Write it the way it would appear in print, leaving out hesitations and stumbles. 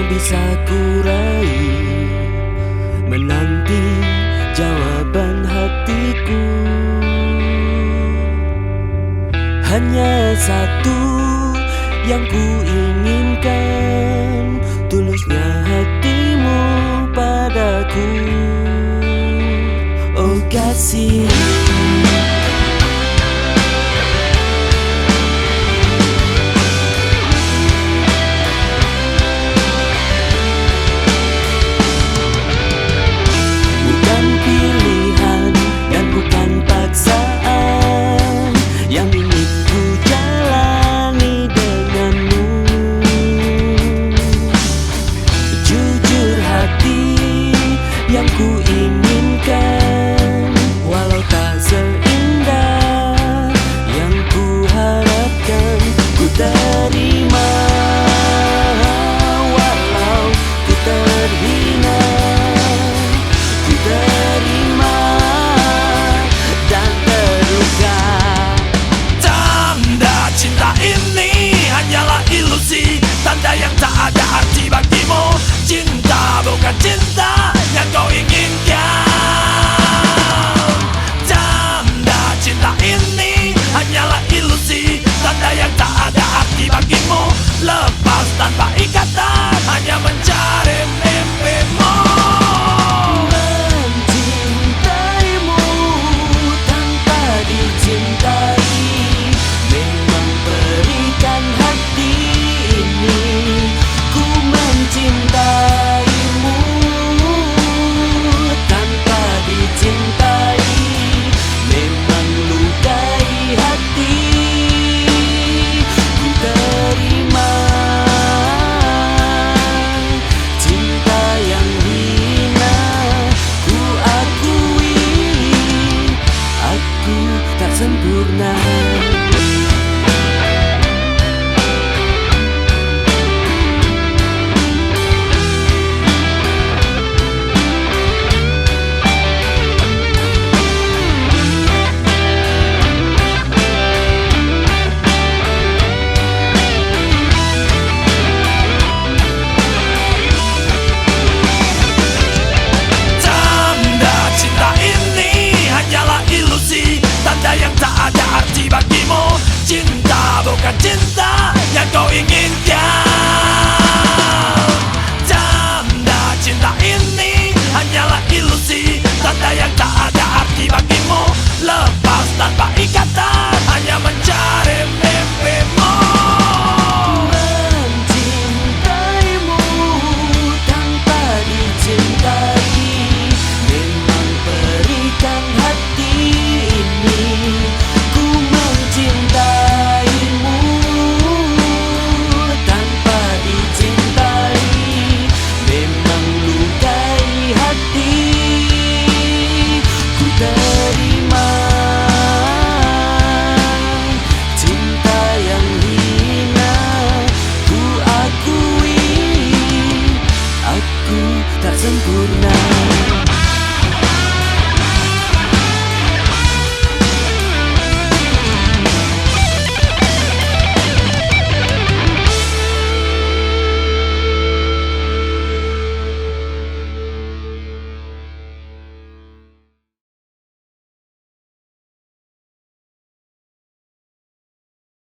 yang bisa kurai, menanti jawaban hatiku. Hanya satu yang ku inginkan, tulusnya hatimu padaku. Oh kasih, bukan pilihan dan bukan paksaan yang ingin ku jalani denganmu. Jujur hati yang ku inginkan, walau tak seindah yang ku harapkan. Ku terima walau ku terhina, ku terima dan terluka. Tanda cinta ini hanyalah ilusi, tanda yang tak ada arti bagimu. Cinta bukan cinta yang kau inginkan. Tanda cinta ini hanyalah ilusi, tanda yang tak ada arti bagimu. Lepas tanpa ikatan, hanya mencari mimpimu. Mencintaimu tanpa dicintai, memang berikan hati ini. Ku mencintaimu tanpa dicintai, memang lukai hati. Ku terima cinta yang hina, ku akui aku tak sempurna. Tanda cinta ini hanyalah ilusi, tanda yang tak ada arti bagimu. Cinta bukan cinta yang kau inginkan.